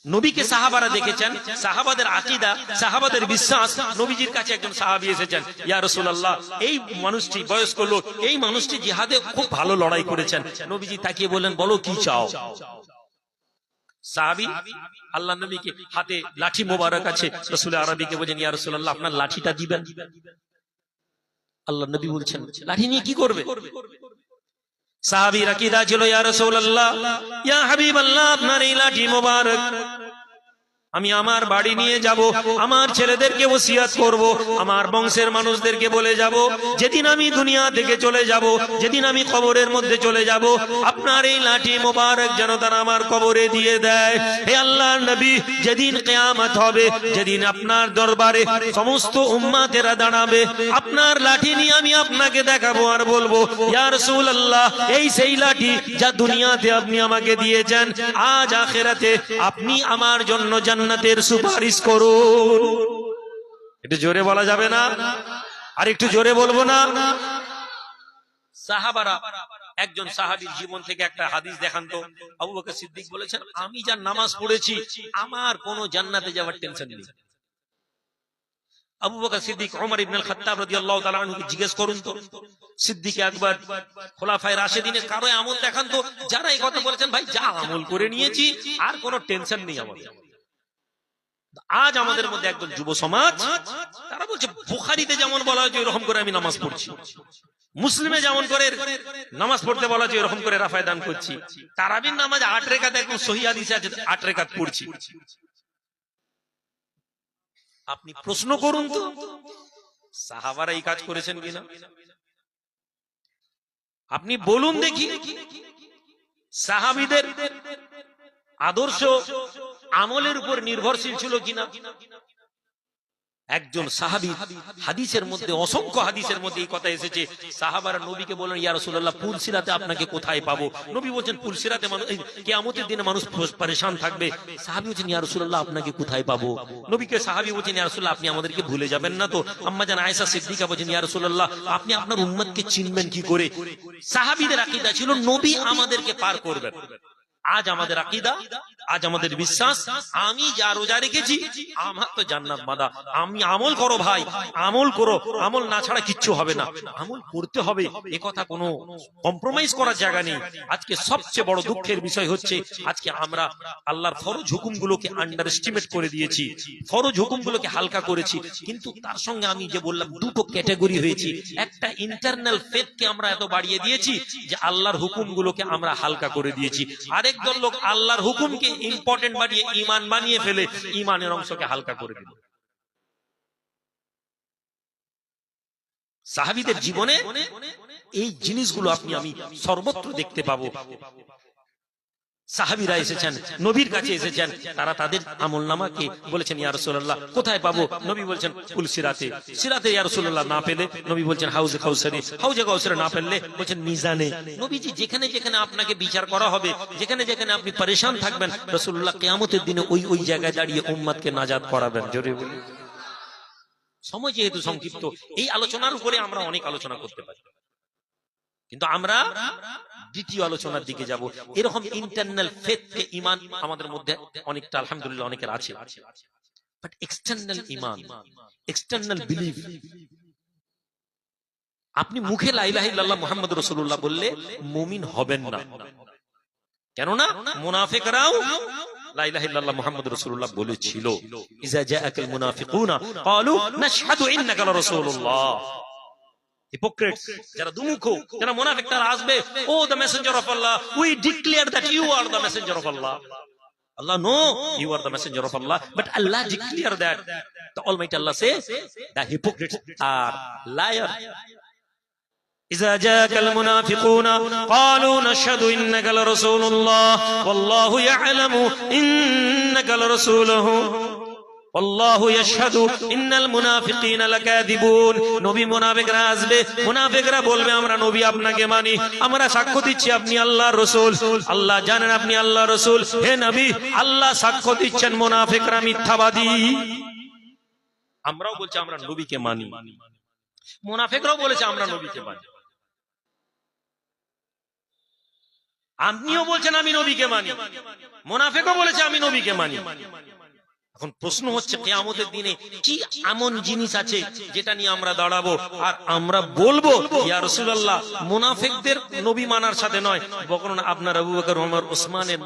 নবীকে সাহাবারা দেখেছেন, সাহাবাদের আকীদা, সাহাবাদের বিশ্বাস। নবীজির কাছে একজন সাহাবী এসেছেন, ইয়া রাসূলুল্লাহ, এই মানুষটি বয়স্ক লোক, এই মানুষটি জিহাদে খুব ভালো লড়াই করেছেন। নবীজি তাকিয়ে বললেন, বলো কি চাও। সাহাবী আল্লাহর নবীকে হাতে লাঠি মোবারক আছে, রাসূল আরবীকে বলেন, ইয়া রাসূলুল্লাহ, আপনার লাঠিটা দিবেন। আল্লাহর নবী বলছেন, লাঠি নিয়ে কি করবে? সাহাবীর আকীদা ছিল, ইয়া রাসূলুল্লাহ, ইয়া হাবিবাল্লাহ, আপনার এই লাঠি মোবারক আমি আমার বাড়ি নিয়ে যাব, আমার ছেলেদেরকে ওসিয়াত করব, আমার বংশের মানুষদেরকে বলে যাব, যেদিন আমি দুনিয়া থেকে চলে যাব, যেদিন আমি কবরের মধ্যে চলে যাব, আপনার এই লাঠি মোবারক যেন তারা আমার কবরে দিয়ে দেয়। হে আল্লাহর নবী, যেদিন কিয়ামত হবে, যেদিন আপনার দরবারে সমস্ত উম্মতেরা দাঁড়াবে, আপনার লাঠি নিয়ে আমি আপনাকে দেখাবো আর বলবো, ইয়া রাসূলুল্লাহ, এই সেই লাঠি যা দুনিয়াতে আপনি আমাকে দিয়েছেন, আজ আখিরাতে আপনি আমার জন্য জান্নাতের সুপারিশ করুন। একটু জোরে বলা যাবে না? আর একটু জোরে বলবো না? সাহাবারা, একজন সাহাবীর জীবন থেকে একটা হাদিস দেখান তো। আবু বকর সিদ্দিক বলেছেন, আমি যা নামাজ পড়েছি আমার কোনো জান্নাতে যাওয়ার টেনশন নেই। আবু বকর সিদ্দিক ওমর ইবনে খাত্তাব রাদিয়াল্লাহু তাআলা আনহুকে জিজ্ঞেস করুন তো, সিদ্দিক আকবর, খোলাফায়ে রাশিদিনের কারো আমল দেখান তো যারা এই কথা বলেছেন, ভাই যা আমল করে নিয়েছি আর কোনো টেনশন নেই আমাদের। আজ আমাদের মধ্যে একদল যুব সমাজ, তারা বলছে বুখারীতে যেমন বলা হয়েছে এরকম করে আমি নামাজ পড়ছি, মুসলিমে যেমন করে নামাজ পড়তে বলা হয়েছে এরকম করে রাফায়ে দান করছি, তারাবির নামাজ 8 রাকাত একদম সহিহ হাদিসে আছে 8 রাকাত পড়ছি। আপনি প্রশ্ন করুন তো, সাহাবারা এই কাজ করেছেন কিনা? আপনি বলুন দেখি, সাহাবীদের আদর্শ আমলের উপর নির্ভরশীল ছিল কিনা? একজন সাহাবী হাদিসের মধ্যে, অসংখ্য হাদিসের মধ্যে এই কথা এসেছে, সাহাবারা নবীকে বলেন, ইয়া রাসূলুল্লাহ, পুলসিরাতে আপনাকে কোথায় পাবো? নবী বলেন, পুলসিরাতে মানুষ কিয়ামতের দিনে মানুষ পরেশান থাকবে। সাহাবী বলেন, ইয়া রাসূলুল্লাহ, আপনাকে কোথায় পাবো? নবীকে সাহাবী বলেন, ইয়া রাসূলুল্লাহ, আপনি আমাদেরকে ভুলে যাবেন না তো? আম্মা জান আয়েশা সিদ্দিকা বলেন, ইয়া রাসূলুল্লাহ, আপনি আপনার উম্মতকে চিনবেন কি করে? সাহাবীদের আকীদা ছিল নবী আমাদেরকে পার করবেন। আজ আমাদের আকীদা, আজ আমাদের বিশ্বাস, আমি যা রোজা রেখেছি আমার তো জান্নাত বাঁধা। আমি আমল করো ভাই, আমল করো, আমল না ছাড়া কিচ্ছু হবে না, আমল করতে হবে, এ কথা কোনো কম্প্রোমাইজ করার জায়গা নেই। আজকে সবচেয়ে বড় দুঃখের বিষয় হচ্ছে, আজকে আমরা আল্লাহর ফরজ হুকুমগুলোকে আন্ডার এস্টিমেট করে দিয়েছি, ফরজ হুকুমগুলোকে হালকা করেছি। কিন্তু তার সঙ্গে আমি যে বললাম, দুটো ক্যাটাগরি হয়েছি। একটা ইন্টারনাল ফেথকে আমরা এত বাড়িয়ে দিয়েছি যে আল্লাহর হুকুমগুলোকে আমরা হালকা করে দিয়েছি। আরেক দল লোক আল্লাহর হুকুমকে ইম্পর্টেন্ট বানিয়ে ঈমান বানিয়ে ফেলে ঈমানের অংশকে হালকা করে দিল। সাহাবীদের জীবনে এই জিনিসগুলো আপনি আমি সর্বত্র দেখতে পাবো। সাহাবীরা এসেছেন, নবীর কাছে এসেছেন, তারা তাদের আমলনামাকে বলেছেন, ইয়া রাসূলুল্লাহ, কোথায় পাবো? নবী বলছেন পুলসিরাতে। সিরাতে ইয়া রাসূলুল্লাহ না পেলে নবী বলছেন হাউজে কাউসারে, হাউজে কাউসারে না পেলে বলছেন মিজানে। নবীজি যেখানে যেখানে আপনাকে বিচার করা হবে, যেখানে যেখানে আপনি পরেশান থাকবেন, রাসূলুল্লাহ কিয়ামতের দিনে ওই ওই জায়গায় দাঁড়িয়ে উম্মতকে নাজাত করাবেন। জোরে বলি। সময় যেহেতু সংক্ষিপ্ত, এই আলোচনার উপরে আমরা অনেক আলোচনা করতে পারি, কিন্তু আমরা দ্বিতীয় আলোচনার দিকে যাব। এরকম ইন্টারনাল ফেথ কে ঈমান আমাদের মধ্যে অনেকটা আলহামদুলিল্লাহ অনেকের আছে, বাট এক্সটার্নাল ঈমান, এক্সটার্নাল বিলিফ, আপনি মুখে লা ইলাহা ইল্লাল্লাহ মুহাম্মাদুর রাসূলুল্লাহ বললে মুমিন হবেন না। কেননা মুনাফিকরাও লা ইলাহা ইল্লাল্লাহ মুহাম্মাদুর রাসূলুল্লাহ বলেছিল, ইজা জাআকাল মুনাফিকুনা ক্বালু নাশহাদু ইন্নাকা লারাসূলুল্লাহ। Hypocrites, যারা দুমুখো, যারা মুনাফিক, তারা আসবে, ও the messenger of Allah, we declare that you are the messenger of Allah. Allah, no, you are the messenger of Allah, but Allah declare that. The Almighty Allah says the hypocrites are liar. إذا جاءك المنافقون قالوا نشهد إنك لرسول الله والله يعلم إنك لرسوله আল্লাহু ইয়াশহাদু ইন্নাল মুনাফিকিনা লাকাযিবুন। নবী মুনাফিকরা আসবে, মুনাফিকরা বলবে আমরা নবী আপনাকে মানি, আমরা সাক্ষ্য দিচ্ছি আপনি আল্লাহর রাসূল। আল্লাহ জানেন আপনি আল্লাহর রাসূল। হে নবী, আল্লাহ সাক্ষ্য দিচ্ছেন মুনাফিকরা মিথ্যাবাদী। আমরাও বলছি আমরা নবীকে মানি, মুনাফিকরাও বলেছে আমরা নবীকে মানি। আপনিও বলছেন আমি নবীকে মানি, মুনাফিকও বলেছে আমি নবীকে মানি। এখন প্রশ্ন হচ্ছে কিয়ামতের দিনে কি এমন জিনিস আছে যেটা নিয়ে আমরা দাঁড়াবো আর আমরা বলবো ইয়া রাসূলুল্লাহ মুনাফিকদের নবী মানার সাথে নয়, বরং আপনার আবু বকর ওমর ওসমানের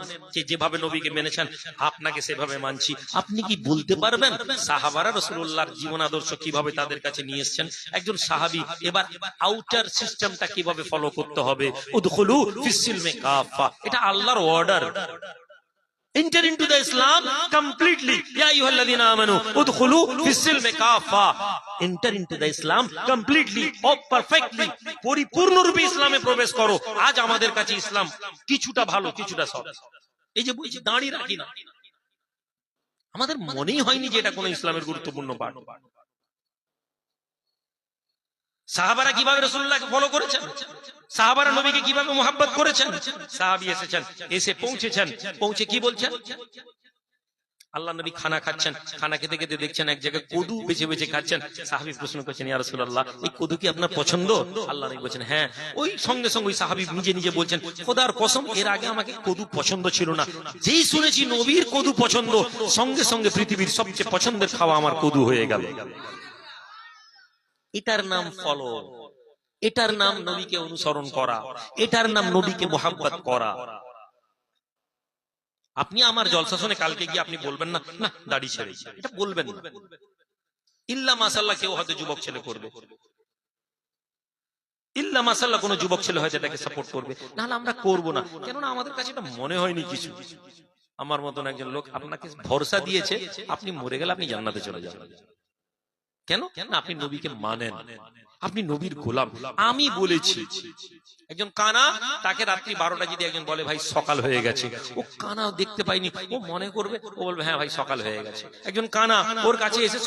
যেভাবে নবীকে মেনেছেন আপনাকে সেভাবে মানছি। আপনি কি বলতে পারবেন সাহাবারা রাসূলুল্লাহর জীবন আদর্শ কিভাবে তাদের কাছে নিয়ে এসেছেন? একজন সাহাবী এবার আউটার সিস্টেমটা কিভাবে ফলো করতে হবে, উদখুলু ফিস সিলমি কাফা, এটা আল্লাহর order. Enter into the Islam completely. Ya ayyuhalladhina amanu udkhulu fis silmi kafa. Enter into the Islam completely or perfectly. পরিপূর্ণ রূপে ইসলামে প্রবেশ করো। আজ আমাদের কাছে ইসলাম কিছুটা ভালো কিছুটা সব। এই যে বলছি দাঁড়িয়ে রাখি না, আমাদের মনেই হয়নি যে এটা কোনো ইসলামের গুরুত্বপূর্ণ পার্ট। সাহাবারা কিভাবে রাসূলুল্লাহকে ফলো করেছেন, সাহাবারা নবীকে কিভাবে মুহাব্বত করেছেন। সাহাবী এসেছেন, এসে পৌঁছেছেন, পৌঁছে কি বলছেন? আল্লাহ নবী খানা খাচ্ছেন, খানা খেতে খেতে দেখছেন এক জায়গায় কদু বেছে বেছে খাচ্ছেন। সাহাবী প্রশ্ন করছেন ইয়া রাসূলুল্লাহ এই কদু কি আপনার পছন্দ? আল্লাহ নবী বলেন হ্যাঁ। ওই সঙ্গে সঙ্গে ওই সাহাবী নিজে নিজে বলছেন খোদার কসম এর আগে আমাকে কদু পছন্দ ছিল না, যেই শুনেছি নবীর কদু পছন্দ সঙ্গে সঙ্গে পৃথিবীর সবচেয়ে পছন্দের খাওয়া আমার কদু হয়ে গেল। এটার নাম ফলো, এটার নাম নবীকে অনুসরণ করা, এটার নাম নবীকে মুহাব্বত করা। আপনি আমার জলসা শুনে কালকে গিয়ে আপনি বলবেন না না দাড়ি ছেড়ে, এটা বলবেন না। ইল্লা মাশাআল্লাহ কেউ হয়তো যুবক ছেলে করবে, ইল্লা মাশাআল্লাহ কোন যুবক ছেলে হয়তো এটাকে সাপোর্ট করবে, নাহলে আমরা করব না। কেননা আমাদের কাছে এটা মনে হয়নি কিছু। আমার মতন একজন লোক আপনাকে ভরসা দিয়েছে, আপনি মরে গেলে আপনি জান্নাতে চলে যাবেন। কেন? আপনি নবীকে মানেন, আপনি নবীর গোলাম। আমি বলেছি একজন কানা, তাকে রাত্রি 12টা যদি একজন বলে ভাই সকাল হয়ে গেছে, ও কানা দেখতে পাইনি, ও মনে করবে, ও বলবে হ্যাঁ ভাই সকাল হয়ে গেছে। একজন কানা ওর কাছে এসে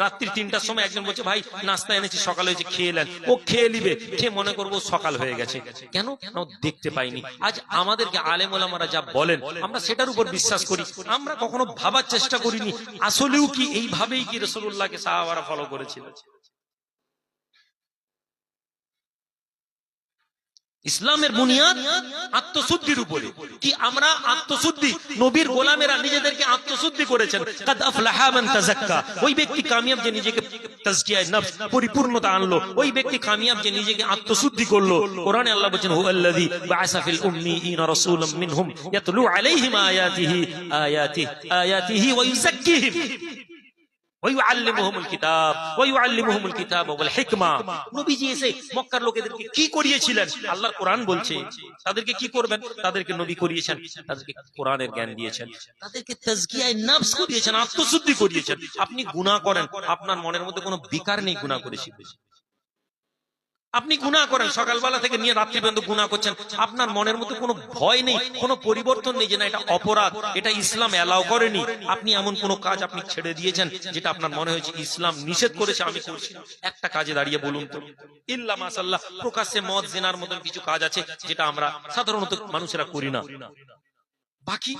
রাত্রি 3টার সময় একজন বলছে ভাই নাস্তা এনেছি সকাল হয়েছে খেয়ে নেন, ও খেয়ে নিবে, খেয়ে মনে করবো সকাল হয়ে গেছে। কেন? ও দেখতে পাইনি। আজ আমাদেরকে আলেম ওলামারা যা বলেন আমরা সেটার উপর বিশ্বাস করি, আমরা কখনো ভাবার চেষ্টা করিনি আসলেও কি এইভাবেই কি রাসূলুল্লাহকে সাহাবারা ফলো করেছিল। ইসলামের বুনিয়াদ আত্মশুদ্ধির উপরে। কি আমরা আত্মশুদ্ধি, নবীর গোলামেরা নিজেদেরকে আত্মশুদ্ধি করেছেন। কাদ আফলাহা মান তাযাক্কা, ওই ব্যক্তি কামিয়াব যে নিজেকে তাজকিয়ায়ে নফস পরিপূর্ণতা আনলো, ওই ব্যক্তি কামিয়াব যে নিজেকে আত্মশুদ্ধি করলো। কোরআনে আল্লাহ বলেন হুয়াল্লাযী বা'আসা ফিল উম্মিয়িনা রাসূলাম মিনহুম ইয়াতলু আলাইহিম আয়াতিহি ওয়া ইউযাক্কিহিম নবীজি এসে মক্কার লোকেদেরকে কি করিয়েছিলেন? আল্লাহর কোরআন বলছে তাদেরকে কি করবেন, তাদেরকে নবী করিয়েছেন, তাদেরকে কোরআনের জ্ঞান দিয়েছেন, তাদেরকে তাজকিয়ায়ে নফস করিয়েছেন, আত্মশুদ্ধি করিয়েছেন। আপনি গুনাহ করেন, আপনার মনের মধ্যে কোনো বিকার নেই গুনাহ করেছি। আপনি গুনাহ করেন সকালবেলা থেকে নিয়ে রাত্রি পর্যন্ত গুনাহ করছেন, আপনার মনের মধ্যে কোনো ভয় নেই, কোনো পরিবর্তন নেই যে না এটা অপরাধ, এটা ইসলাম এলাও করেনি। আপনি এমন কোন কাজ আপনি ছেড়ে দিয়েছেন যেটা আপনার মনে হয়েছে ইসলাম নিষেধ করেছে আমি করছি। একটা কাজে দাঁড়িয়ে বলুন তো, ইল্লা মাশাআল্লাহ প্রকাশ্যে মদ জিনার মতন কিছু কাজ আছে যেটা আমরা সাধারণত মানুষেরা করি না। বাকি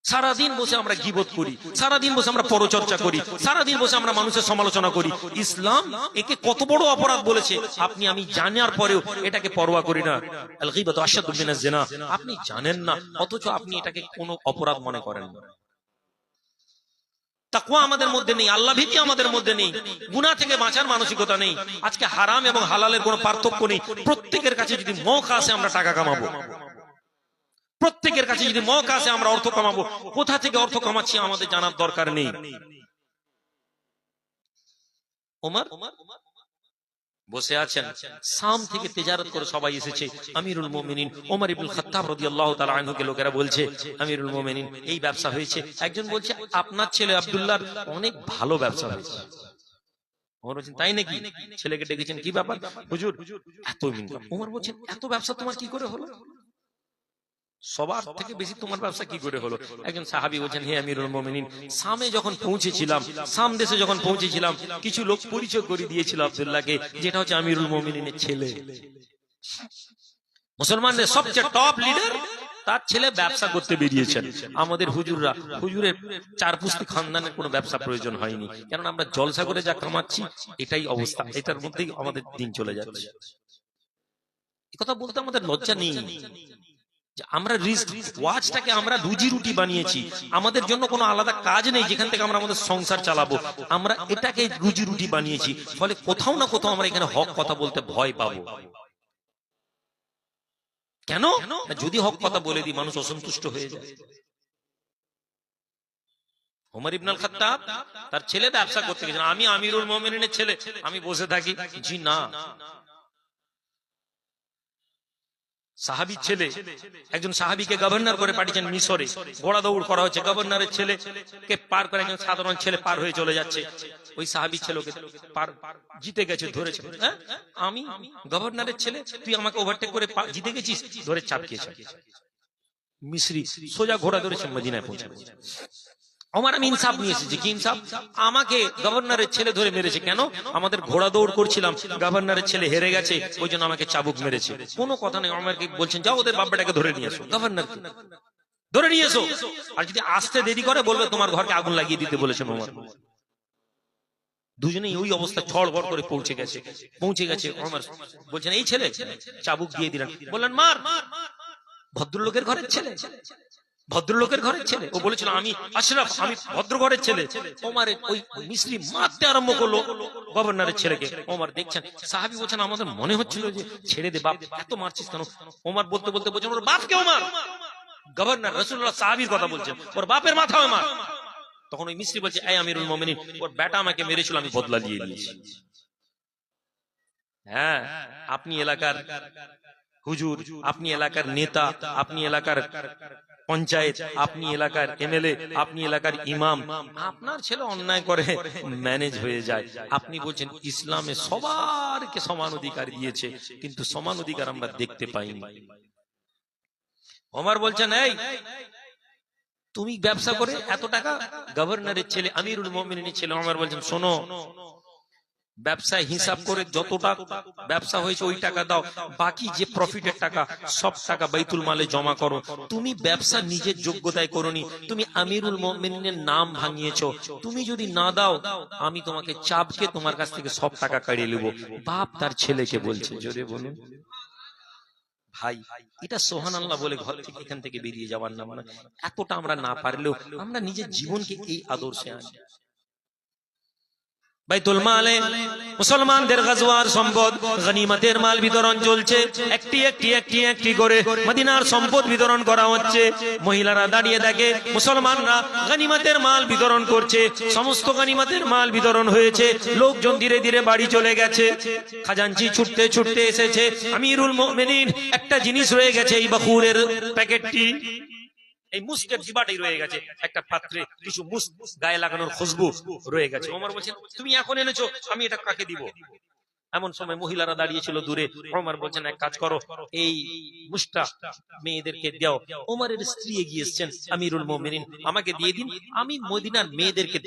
সারাদিন বসে আমরা গীবত করি, সারাদিন বসে আমরা পরচর্চা করি, সারাদিন বসে আমরা মানুষের সমালোচনা করি। ইসলাম একে কত বড় অপরাধ বলেছে আপনি আমি জানার পরেও এটাকে পরোয়া করি না। আল গীবাতু আশাদ্দু মিনাজ জিনা, আপনি জানেন না অথচ আপনি এটাকে কোনো অপরাধ মনে করেন না। তাকওয়া আমাদের মধ্যে নেই, আল্লাহ ভীতি আমাদের মধ্যে নেই, গুনাহ থেকে বাঁচার মানসিকতা নেই। আজকে হারাম এবং হালালের কোনো পার্থক্য নেই। প্রত্যেকের কাছে যদি মওকা আসে আমরা টাকা কামাবো, প্রত্যেকের কাছে যদি মওকা আসে আমরা অর্থ কামাবো। কোথা থেকে অর্থ কামাচ্ছি আমাদের জানার দরকার নেই। ওমর বসে আছেন, শাম থেকে তিজারত করে সবাই এসেছে। আমিরুল মুমিনিন ওমর ইবনে খাত্তাব রাদিয়াল্লাহু তাআলা আনহুকে লোকেরা বলছে আমিরুল মুমিনিন এই ব্যবসা হয়েছে। একজন বলছে আপনার ছেলে আব্দুল্লাহর অনেক ভালো ব্যবসা হয়েছে। ওমর বলছেন তাই নাকি? ছেলেকে ডেকেছেন কি ব্যাপার? হুজুর এত ইনকাম। ওমর বলছেন এত ব্যবসা তোমার কি করে হলো? সবার থেকে বেশি তোমার ব্যবসা কি করে হলো? একজন সাহাবী বলেন হে আমিরুল মুমিনিন, শামে যখন পৌঁছেছিলাম, শাম দেশে যখন পৌঁছেছিলাম, কিছু লোক পরিচয় করে দিয়েছিল আব্দুল্লাহকে যেটা হচ্ছে আমিরুল মুমিনিনের ছেলে। মুসলমানদের সবচেয়ে টপ লিডার, তার ছেলে ব্যবসা করতে বেরিয়েছেন। আমাদের হুজুররা, হুজুরের চার পুস্তি খানদানের কোনো ব্যবসা প্রয়োজন হয়নি, কারণ আমরা জলসা করে যা কামাচ্ছি এটাই অবস্থা, এটার মধ্যেই আমাদের দিন চলে যাচ্ছে। এই কথা বলতে আমাদের লজ্জা নেই। যে আমরা রিস্ক ওয়াজটাকে আমরা রুজি রুটি বানিয়েছি, আমাদের জন্য কোনো আলাদা কাজ নেই যেখান থেকে আমরা আমাদের সংসার চালাবো, আমরা এটাকে রুজি রুটি বানিয়েছি। ফলে কোথাও না কোথাও আমরা এখানে হক কথা বলতে ভয় পাবো। কেন? যদি হক কথা বলে দিই মানুষ অসন্তুষ্ট হয়ে যায়। ওমর ইবনে আল খাত্তাব তার ছেলে ব্যবসা করতে গেছেন, আমি আমিরুল মুমিনিনের ছেলে, আমি বসে থাকি? জি না। সাহাবীর ছেলে, একজন সাহাবীকে গভর্নর করে পাঠিয়েছেন মিশরে, ঘোড়া দৌড় করা হচ্ছে, গভর্নরের ছেলেকে পার করে একজন সাধারণ ছেলে পার হয়ে চলে যাচ্ছে, ওই সাহাবীর ছেলেকে পার জিতে গেছে, ধরেছে, হ্যাঁ আমি গভর্নরের ছেলে, তুই আমাকে ওভারটেক করে জিতে গেছিস, ধরে চাপকিয়েছে। মিশরি সোজা ঘোড়া ধরেছে, মদিনায় পৌঁছে। ওমর আমি ইনসাফ নিয়ে এসেছি। কি ইনসাফ? আমাকে গভর্নরের ছেলে ধরে মেরেছে। কেন? আমাদের ঘোড়া দৌড় করছিলাম, গভর্নরের ছেলে হেরে গেছে, ওই জন্য আমাকে চাবুক মেরেছে। কোনো কথা নেই। ওমরকে বলছেন যাও ওদের বাপ্পাটাকে ধরে নিয়ে এসো, গভর্নরকে ধরে নিয়ে এসো, আর যদি আসতে দেরি করে বলবে তোমার ঘরকে আগুন লাগিয়ে দিতে বলেছেন ওমর। দুজনেই ওই অবস্থা ছড়বড় করে পৌঁছে গেছে। ওমর বলছেন এই ছেলে, চাবুক দিয়ে দিলেন, বললেন মার। ভদ্রলোকের ঘরের ছেলে, ভদ্রলোকের ঘরের ছেলে, ও বলেছিল আমি আশরাফ, আমি ভদ্র ঘরের ছেলে। ওমর ওই মিশরি মারতে আরম্ভ করলো গভর্নরের ছেলেকে। ওমর দেখছেন, সাহাবী বলছেন আমাদের মনে হচ্ছিল যে ছেড়ে দে বাপ, এত মারছিস কেন? ওমর বলতে বলতে বলছেন ওর বাপকে ওমর। গভর্নর রাসূলুল্লাহ সাহাবীর কথা বলছেন, ওর বাপের মাথা ওমর। তখন ওই মিশরি বলছে এই আমিরুল মুমিনিন, ওর বেটা আমাকে মেরেছিল, আমি বদলা দিয়ে নিয়েছি। হ্যাঁ, আপনি এলাকার হুজুর, আপনি এলাকার নেতা, আপনি এলাকার পঞ্চায়েত, আপনি এলাকার এমএলএ, আপনি এলাকার ইমাম, আপনার ছেলে অন্যায় করে ম্যানেজ হয়ে যায়। আপনি বলছেন ইসলামে সবারকে সমান অধিকার দিয়েছে, কিন্তু সমান অধিকার আমরা দেখতে পাইনি। ওমর বলছেন এই তুমি ব্যবসা করে এত টাকা, গভর্নরের ছেলে, আমিরুল মুমিনিনের ছেলে। ওমর বলছেন শোনো, ব্যবসায় হিসাব করে যতটা ব্যবসা হয়েছে ওই টাকা দাও, বাকি যে প্রফিটের টাকা সব টাকা বাইতুল মালে জমা করো। তুমি ব্যবসা নিজের যোগ্যতায় করোনি, তুমি আমিরুল মুমিনিনের নাম ভাঙিয়েছো। তুমি যদি না দাও আমি তোমাকে চাপকে তোমার কাছ থেকে সব টাকা কাড়িয়ে নেব। বাপ তার ছেলেকে বলছে, জোরে বলুন ভাই, এটা সুবহানাল্লাহ বলে ঘর থেকে এখান থেকে বেরিয়ে যাওয়ার নাম না। এতটা আমরা না পারলেও আমরা নিজের জীবনকে এই আদর্শে আনি। বাইতুল মালে মুসলমানদের গাজওয়ার সম্পদ, গনিমতের মাল বিতরণ চলছে, একটি করে মদিনার সম্পদ বিতরণ করা হচ্ছে। মহিলারা দাঁড়িয়ে দেখে মুসলমানরা গনিমতের মাল বিতরণ করছে, সমস্ত গনিমতের মাল বিতরণ হয়েছে। লোকজন ধীরে ধীরে বাড়ি চলে গেছে। খাজানচি ছুটতে এসেছে, আমিরুল মুমিনিন একটা জিনিস রয়ে গেছে, এই বখুরের প্যাকেটটি, এই মুস্কের ডিবাটাই রয়ে গেছে, একটা পাত্রে কিছু মুস্ক গায়ে লাগানোর খুশবু রয়ে গেছে। ওমর বলছেন তুমি এখন এনেছো, আমি এটা কাকে দিব? এমন সময় মহিলারা দাঁড়িয়েছিল দূরে। ওমর বলছেন এক কাজ করো, এই মুস্কটা মেয়েদেরকে দাও। ওমরের স্ত্রী এগিয়ে এসেছেন, আমিরুল মুমিনিন আমাকে দিয়ে দিন, আমি মদিনার মেয়েদেরকে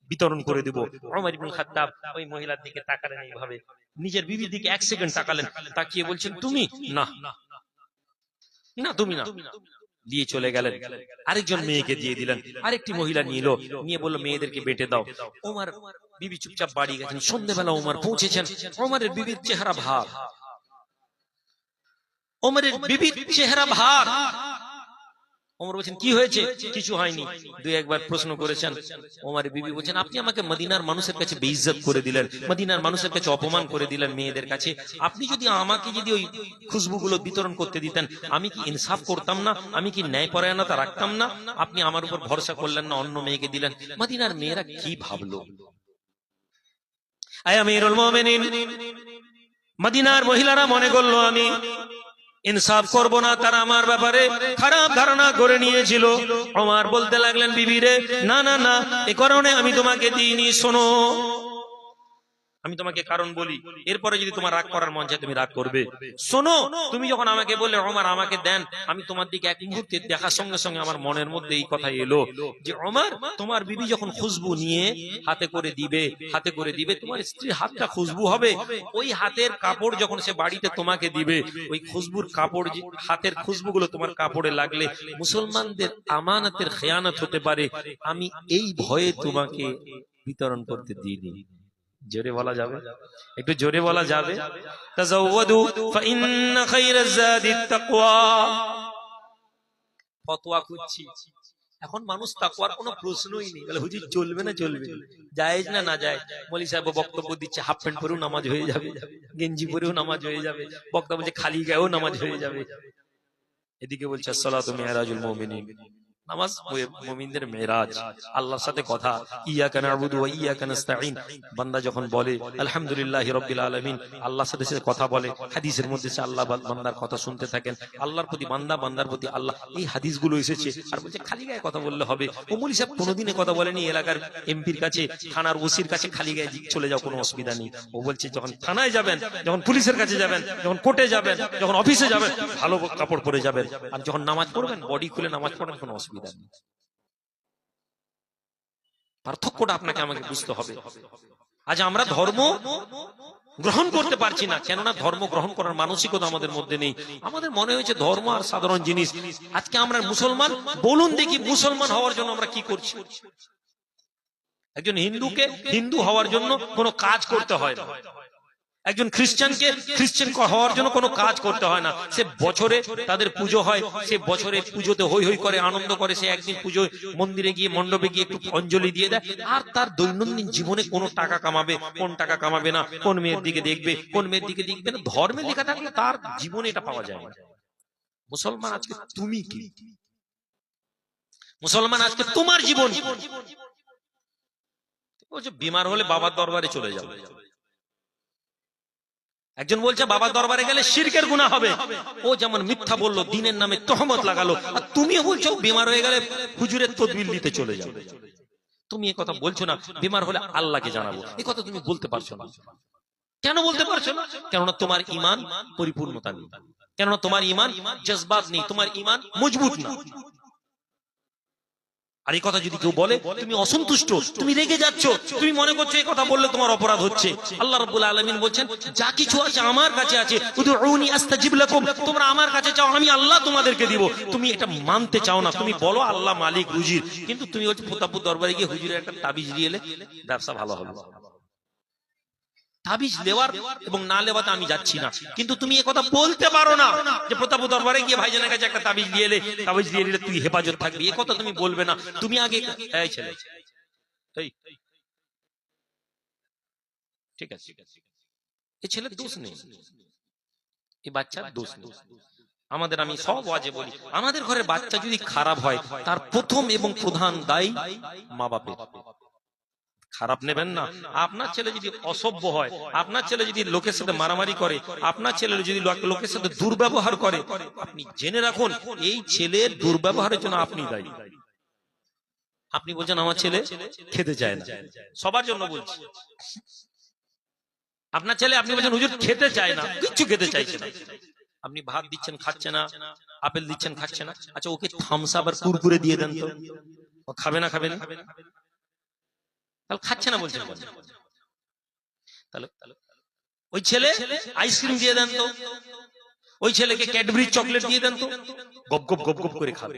বিতরণ করে দেব। ওমর ইবনে খাত্তাব ওই মহিলার দিকে তাকালেন, এইভাবে নিজের বিবির দিকে এক সেকেন্ড তাকালেন, তাকিয়ে বলছেন তুমি না, তুমি না, দিয়ে চলে গেলেন। আরেকজন মেয়েকে দিয়ে দিলেন, আরেকটি মহিলা নিয়ে বলল মেয়েদেরকে বেটে দাও। ওমর বিবি চুপচাপ বাড়ি গেছেন। সন্ধ্যেবেলা ওমর পৌঁছেছেন, ওমরের বিবির চেহারা ভার, ওমরের বিবির চেহারা ভার। ওমর বলছেন কি হয়েছে? কিছু হয়নি। দুই একবার প্রশ্ন করেছেন। ওমরের বিবি বলছেন আপনি আমাকে মদিনার মানুষের কাছে বেইজ্জত করে দিলেন, মদিনার মানুষের কাছে অপমান করে দিলেন মেয়েদের কাছে। আপনি যদি আমাকে ওই খুশবুগুলো বিতরণ করতে দিতেন, আমি কি ইনসাফ করতাম না? আমি কি ন্যায়পরায়ণতা রাখতাম না? আপনি আমার উপর ভরসা করলেন না, অন্য মেয়েকে দিলেন। মদিনার মেয়েরা কি ভাবলো? আয় আমিরুল মুমিনিন, মদিনার মহিলারা মনে করলো আমি ইনসাফ করব না, তারা আমার ব্যাপারে খারাপ ধারণা করে নিয়েছিল। ওমর বলতে লাগলেন বিবিরে, না না না, এই কারণে আমি তোমাকে দিইনি। শোনো, আমি তোমাকে কারণ বলি, এরপরে যদি তোমার রাগ করার মন চায় তুমি রাগ করবে। শোনো, তুমি যখন আমাকে বললে ওমর আমাকে দেন, আমি তোমার দিকে এক মুহূর্তে দেখার সঙ্গে সঙ্গে আমার মনের মধ্যে এই কথা এলো যে ওমর তোমার বিবি যখন খুশবু নিয়ে হাতে করে দিবে, তোমার স্ত্রীর হাতটা খুশবু হবে। ওই হাতের কাপড় যখন সে বাড়িতে তোমাকে দিবে, ওই খুশবুর কাপড়, হাতের খুশবুগুলো তোমার কাপড়ে লাগলে মুসলমানদের আমানতের খেয়ানত হতে পারে। আমি এই ভয়ে তোমাকে বিতরণ করতে দিইনি। জোরে বলা যাবে? একটু জোরে বলা যাবে? তাজাওয়াদু ফাইন্না খায়রাজ যাদিত তাকওয়া। ফতোয়া করছি। এখন মানুষ তাকওয়ার কোনো প্রশ্নই নেই, বলে হুজুর চলবে না চলবে জায়েজ না না জায়েজ। মৌলভী সাহেব বক্তব্য দিচ্ছে হাফ প্যান্ট পরেও নামাজ হয়ে যাবে, গেঞ্জি পরেও নামাজ হয়ে যাবে, বক্তা বলছে খালি গায়েও নামাজ হয়ে যাবে। এদিকে বলছে আসসালাতু মিরাজুল মুমিনিন, নামাজ মুমিনদের মেরাজ, আল্লাহর সাথে কথা। ইয়াকা না'বুদু ওয়া ইয়াকা নাস্তাঈন, বান্দা যখন বলে আলহামদুলিল্লাহি রাব্বিল আলামিন, আল্লাহর সাথে সে কথা বলে। হাদিসের মধ্যে সে আল্লাহ বান্দার কথা শুনতে থাকেন, আল্লাহর প্রতি বান্দা, বান্দার প্রতি আল্লাহ, এই হাদিসগুলো এসেছে। আর বলছে খালি গায়ে কথা বললে হবে। ও মৌলভী সাহেব কোনোদিনে কথা বলেনি এলাকার এমপির কাছে, থানার ওসির কাছে খালি গায়ে চলে যাও, কোনো অসুবিধা নেই। ও বলছে যখন থানায় যাবেন, যখন পুলিশের কাছে যাবেন, যখন কোর্টে যাবেন, যখন অফিসে যাবেন, ভালো কাপড় পরে যাবেন, আর যখন নামাজ পড়বেন বডি খুলে নামাজ পড়েন, কোনো অসুবিধা নেই। পার্থক্যটা আপনাকে আমাকে বুঝতে হবে। আজ আমরা ধর্ম গ্রহণ করতে পারছি না, কেননা ধর্ম গ্রহণ করার মানসিকতা আমাদের মধ্যে নেই। আমাদের মনে হয়েছে ধর্ম আর সাধারণ জিনিস। আজকে আমরা মুসলমান, বলুন দেখি মুসলমান হওয়ার জন্য আমরা কি করছি? একজন হিন্দুকে হিন্দু হওয়ার জন্য কোনো কাজ করতে হয় না, একজন খ্রিস্টানকে খ্রিস্টান হওয়ার জন্য কোনো কাজ করতে হয় না। সে বছরে তাদের পুজো হয়, সে বছরে পুজোতে হই হই করে আনন্দ করে, সে একদিন পুজো মন্দিরে গিয়ে মণ্ডপে গিয়ে একটু অঞ্জলি দিয়ে দেয়, আর তার দৈনন্দিন জীবনে কোনো টাকা কামাবে, কোন টাকা কামাবে না, কোন মেয়ের দিকে দেখবে, কোন মেয়ের দিকে দেখবে না, ধর্মে লেখা থাকলে তার জীবনে এটা পাওয়া যায় না। মুসলমান আজকে তুমি কি? মুসলমান আজকে তোমার জীবন। বিমার হলে বাবার দরবারে চলে যাবে। একজন বলছে বাবার দরবারে গেলে শিরকের গুনাহ হবে, ও যেমন মিথ্যা বললো, দ্বীনের নামে তহমত লাগালো, আর তুমিও বলছো বিমার হয়ে গেলে হুজুরের তদবির নিতে চলে যাবে। তুমি এই কথা বলছো না, বিমার হলে আল্লাহকে জানাবো, এই কথা তুমি বলতে পারছো না। কেন বলতে পারছো না? কেননা তোমার ঈমান পরিপূর্ণতা নেই, কেননা তোমার ঈমান জজবাত নেই, তোমার ঈমান মজবুত না। আর এই কথা যদি কেউ বলে তুমি অসন্তুষ্ট, তুমি রেগে যাচ্ছ, তুমি মনে করছো এই কথা বললে তোমার অপরাধ হচ্ছে। আল্লাহ রাব্বুল আলামিন বলছেন যা কিছু আছে আমার কাছে আছে, উদউনি আস্তাজিব লাকুম, তোমরা আমার কাছে চাও আমি আল্লাহ তোমাদেরকে দিব। তুমি এটা মানতে চাও না, তুমি বলো আল্লাহ মালিক রুজির, কিন্তু তুমি হচ্ছে প্রতাপুর দরবারে গিয়ে হুজুরের একটা তাবিজ দিয়ে এলে, ব্যবসা ভালো হবে। তাবিজ নেওয়ার এবং না নেওয়াতে আমি যাচ্ছি না, কিন্তু তুমি এই কথা বলতে পারো না যে প্রতাপ দরবারে গিয়ে ভাইজানের কাছে একটা তাবিজ দিয়ে এলে, তাবিজ দিয়ে নিলে তুই হেফাজত থাকবি, এই কথা তুমি বলবে না। তুমি আগে এই ছেলে, এই ঠিক আছে, এই ছেলের দোষ নেই, এই বাচ্চার দোষ নেই। আমাদের, আমি সব ওয়াজে বলি, আমাদের ঘরের বাচ্চা যদি খারাপ হয় তার প্রথম এবং প্রধান দায়ী মা বাপের। খারাপ নেবেন না। আপনার ছেলে যদি অসভ্য হয়, আপনার ছেলে যদি লোকের সাথে মারামারি করে, আপনার ছেলে যদি লোকের সাথে দুর্ব্যবহার করে, আপনি জেনে রাখুন এই ছেলের দুর্ব্যবহারের জন্য আপনি দায়ী। আপনি বলছেন আমার ছেলে খেতে চায় না, সবার জন্য বলছি, আপনার ছেলে, আপনি বলছেন হুজুর খেতে চায় না, কিচ্ছু খেতে চাইছে না, আপনি ভাত দিচ্ছেন খাচ্ছে না, আপেল দিচ্ছেন খাচ্ছে না, আচ্ছা ওকে থামস আপ আর কুরকুরে দিয়ে দেন তো, ও খাবে না? খাবে না, তাহলে খাচ্ছে না বলছেন। তাহলে ওই ছেলে আইসক্রিম দিয়ে দেন তো, ওই ছেলেকে ক্যাডবেরি চকলেট দিয়ে দেন তো, গপ গপ গপ গপ করে খাবে।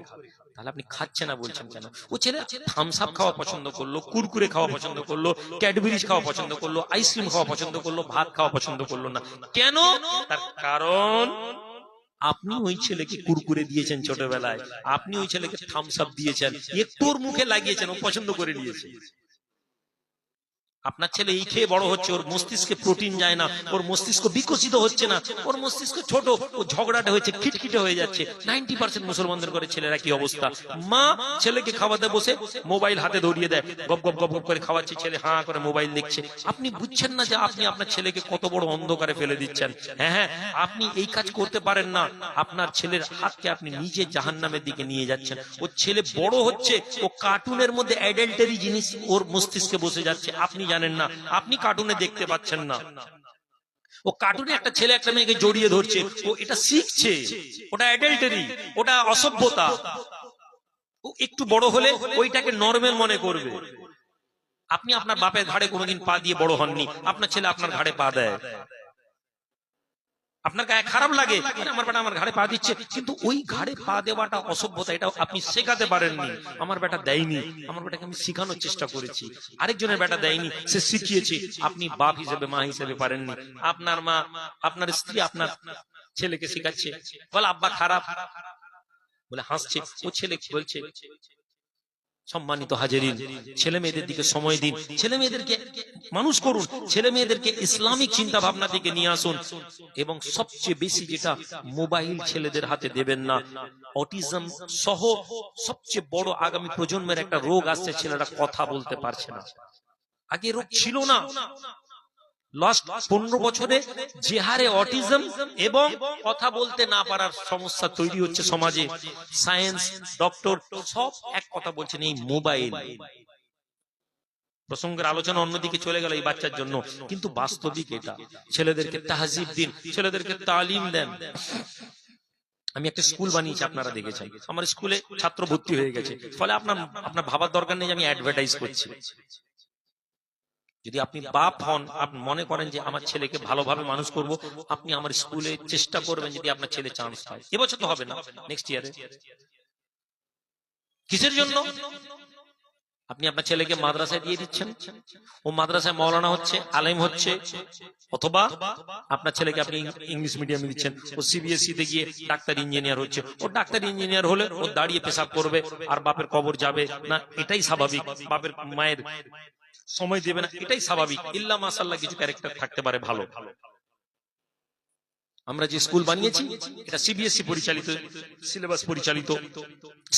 তাহলে আপনি খাচ্ছে না বলছেন কেন? ও ছেলে থামস আপ খাওয়া পছন্দ করলো, কুরকুরে খাওয়া পছন্দ করলো, ক্যাডবেরি খাওয়া পছন্দ করলো, আইসক্রিম খাওয়া পছন্দ করলো, ভাত খাওয়া পছন্দ করলো না, কেন? তার কারণ আপনি ওই ছেলেকে কুরকুরে দিয়েছেন ছোটবেলায়, আপনি ওই ছেলেকে থামস আপ দিয়েছেন, একটুর মুখে লাগিয়েছেন, ও পছন্দ করে নিয়েছে। আপনার ছেলে এই খেয়ে বড় হচ্ছে, ওর মস্তিষ্কে প্রোটিন যায় না, ওর মস্তিষ্ক বিকশিত হচ্ছে না, ওর মস্তিষ্ক ছোট, ও ঝগড়াটে হয়েছে, খিটখিটে হয়ে যাচ্ছে। 90% মুসলমানদের ঘরে ছেলেরা কি অবস্থা? মা ছেলেকে খাওয়াতে বসে মোবাইল হাতে ধরিয়ে দেয়, গপ গপ গপ গপ করে খাওয়াচ্ছে, ছেলে হাঁ করে মোবাইল দেখছে। আপনি বুঝছেন না যে আপনি আপনার ছেলেকে কত বড় অন্ধকারে ফেলে দিচ্ছেন। হ্যাঁ হ্যাঁ, আপনি এই কাজ করতে পারেন না, আপনার ছেলের হাতকে আপনি নিজে জাহান্নামের দিকে নিয়ে যাচ্ছেন। ও ছেলে বড় হচ্ছে, ও কার্টুনের মধ্যে অ্যাডাল্টারি জিনিস ওর মস্তিষ্কে বসে যাচ্ছে, আপনি জানেন না, আপনি কার্টুনে দেখতে পাচ্ছেন না। ও কার্টুনে একটা ছেলে একটা মেয়েকে জড়িয়ে ধরছে, ও এটা শিখছে, ওটা অ্যাডাল্টারি, ওটা অসভ্যতা। ও একটু বড় হলে ওইটাকে নরমাল মনে করবে। আপনি আপনার বাপের ঘাড়ে কোনোদিন পা দিয়ে বড় হননি, আপনার ছেলে আপনার ঘাড়ে পা দেয়, আপনার গায়ে খারাপ লাগে, আমার বেটা আমার ঘাড়ে পা দিচ্ছে, কিন্তু ওই ঘাড়ে পা দেওয়াটা অসভ্যতা, এটা আপনি শেখাতে পারেননি। আমার বেটা দেয়নি, আমার বেটাকে আমি শেখানোর চেষ্টা করেছি, আরেকজনের বেটা দেয়নি, সে শিখিয়েছে, আপনি বাপ হিসেবে মা হিসেবে পারেননি। আপনার মা, আপনার স্ত্রী আপনার ছেলেকে শেখাচ্ছে, বল আব্বা খারাপ, বলে হাসছে। ও ছেলে বলছে, সম্মানিত হাজিরিন, ছেলে মেয়েদের দিকে সময় দিন, ছেলে মেয়েদেরকে মানুষ করুন, ছেলে মেয়েদেরকে ইসলামিক চিন্তা ভাবনা থেকে নিয়ে আসুন, এবং সবচেয়ে বেশি যেটা, মোবাইল ছেলেদের হাতে দেবেন না। অটিজম সহ সবচেয়ে বড় আগামী প্রজন্মের একটা রোগ আসছে, ছেলেরা কথা বলতে পারছে না। আগে রোগ ছিল না। লাস্ট 15 বছরে যে হারে অটিজম এবং কথা বলতে না পারার সমস্যা তৈরি হচ্ছে সমাজে, সায়েন্স, ডক্টর সব এক কথা বলছেন, এই মোবাইল। প্রসঙ্গের আলোচনা অন্যদিকে চলে গেল এই বাচ্চার জন্য, কিন্তু বাস্তবিক এটা। ছেলেদেরকে তাহজিব দিন, ছেলেদেরকে তালিম দেন। আমি একটা স্কুল বানিয়েছি, আপনারা দেখেছেন। আমার স্কুলে ছাত্র ভর্তি হয়ে গেছে, ফলে আপনার ভাবার দরকার নেই যে আমি অ্যাডভার্টাইজ করছি। যদি আপনি বাপ হন, আপনি মনে করেন যে আমার ছেলেকে ভালোভাবে মানুষ করব, আপনি আমার স্কুলে চেষ্টা করবেন যদি আপনার ছেলে চান্স পায়। এবছর তো হবে না, নেক্সট ইয়ারে। কিসের জন্য? আপনি আপনার ছেলেকে মাদ্রাসায় দিয়ে দিচ্ছেন, ও মাদ্রাসায় মাওলানা হচ্ছে, আলেম হচ্ছে, অথবা আপনার ছেলেকে আপনি ইংলিশ মিডিয়ামে দিচ্ছেন, ও সিবিএসই তে গিয়ে ডাক্তার ইঞ্জিনিয়ার হচ্ছে। ও ডাক্তার ইঞ্জিনিয়ার হলে ও দাঁড়িয়ে পেশাব করবে আর বাপের কবর যাবে না, এটাই স্বাভাবিক। বাপের মায়ের সময় দেবে না, এটাই স্বাভাবিক। ইল্লা মাশাআল্লাহ কিছু ক্যারেক্টার থাকতে পারে ভালো। আমরা যে স্কুল বানিয়েছি এটা সিবিএসই পরিচালিত, সিলেবাস পরিচালিত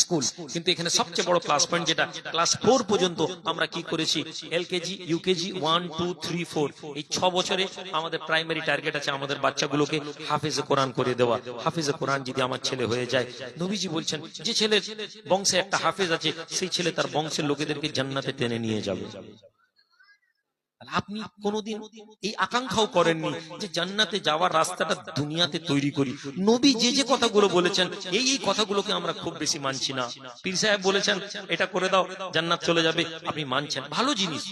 স্কুল, কিন্তু এখানে সবচেয়ে বড় প্লাস পয়েন্ট যেটা, ক্লাস 4 পর্যন্ত আমরা কি করেছি, এলকেজি, ইউকেজি, 1, 2, 3, 4, এই 6 বছরে আমাদের প্রাইমারি টার্গেট আছে আমাদের বাচ্চাগুলোকে হাফেজে কোরআন করে দেওয়া। হাফেজে কোরআন যদি আমার ছেলে হয়ে যায়, নবীজি বলছেন যে ছেলের বংশে একটা হাফেজ আছে, সেই ছেলে তার বংশের লোকেদেরকে জান্নাতে টেনে নিয়ে যাবে। আপনি কোনোদিন এই আকাঙ্ক্ষাও করেননি যে জান্নাতে যাওয়ার রাস্তাটা দুনিয়াতে তৈরি করি। নবী যে যে কথাগুলো বলেছেন, এই কথাগুলোকে আমরা খুব বেশি মানছি না। পীর সাহেব বলেছেন এটা করে দাও জান্নাত চলে যাবে, আপনি মানছেন, ভালো জিনিস।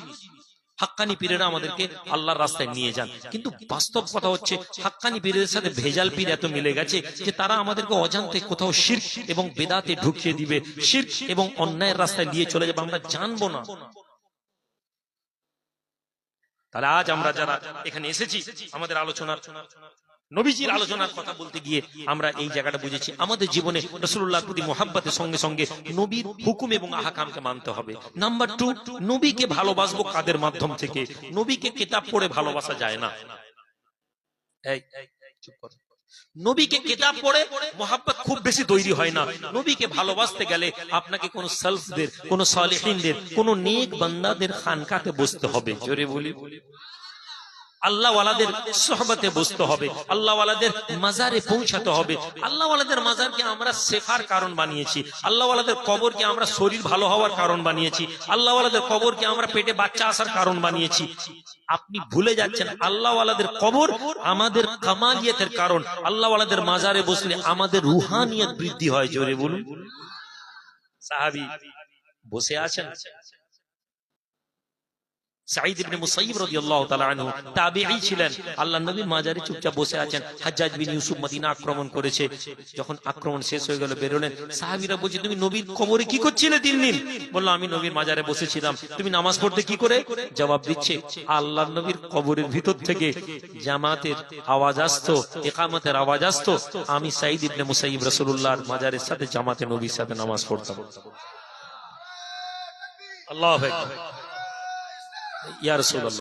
হাক্কানি পীরেরা আমাদেরকে আল্লাহর রাস্তায় নিয়ে যান, কিন্তু বাস্তব কথা হচ্ছে হাক্কানি পীরের সাথে ভেজাল পীর এত মিলে গেছে যে তারা আমাদেরকে অজান্তে কোথাও শিরক এবং বেদাতে ঢুকিয়ে দিবে, শিরক এবং অন্যায়ের রাস্তায় নিয়ে চলে যাবে, আমরা জানবো না। তাহলে আজ আমরা যারা এখানে এসেছি, আমাদের আলোচনার, নবীজির আলোচনার কথা বলতে গিয়ে আমরা এই জায়গাটা বুঝেছি, আমাদের জীবনে রাসূলুল্লাহর প্রতি মহব্বতের সঙ্গে সঙ্গে নবীর হুকুম এবং আহকামকে মানতে হবে। নাম্বার 2, নবীকে ভালোবাসবো কাদের মাধ্যম থেকে? নবীকে কিতাব পড়ে ভালোবাসা যায় না। এই চুপ কর। নবীকে কিতাব পড়ে মহব্বত খুব বেশি তৈরি হয় না। নবীকে ভালোবাসতে গেলে আপনাকে কোন সালফদের, কোন সালেহিনদের, কোন নেক বান্দাদের খানকাতে বসতে হবে। জোরে বলি, আল্লাহ ওয়ালাদের সোহবতে বসতে হবে, আল্লাহ ওয়ালাদের মাজারে পৌঁছাতে হবে। আল্লাহ ওয়ালাদের মাজারকে আমরা শেখার কারণ বানিয়েছি, আল্লাহ ওয়ালাদের কবরকে আমরা শরীর ভালো হওয়ার কারণ বানিয়েছি, আল্লাহ ওয়ালাদের কবরকে আমরা পেটে বাচ্চা আসার কারণ বানিয়েছি। আপনি ভুলে যাচ্ছেন আল্লাহ ওয়ালাদের কবর আমাদের কামালিয়াতের কারণ। আল্লাহ ওয়ালাদের মাজারে বসলে আমাদের রুহানিয়ত বৃদ্ধি হয়। জোরে বলুন। সাহাবী বসে আছেন, সাঈদ ইবনে মুসাইয়িব রাদিয়াল্লাহু তাআলা আনহু তাবিঈ ছিলেন, আল্লাহর নবীর মাজারে চুপচাপ বসে আছেন। হাজ্জাজ বিন ইউসুফ মদিনা আক্রমণ করেছে, যখন আক্রমণ শেষ হয়ে গেল বেরোলেন, সাহাবীরা বলছে তুমি নবীর কবরে কি করছিলে 3 দিন? বলল আমি নবীর মাজারে বসেছিলাম। তুমি নামাজ পড়তে কি করে? জবাব দিচ্ছে আল্লাহর নবীর কবরের ভিতর থেকে জামাতের আওয়াজ আসতো, ইকামতের আওয়াজ আসতো, আমি সাঈদ ইবনে মুসাইয়িব রাসূলুল্লাহর মাজারের সাথে জামাতে নবীর সাথে নামাজ পড়তাম। আল্লাহু আকবার। ইয়া রাসূলুল্লাহ।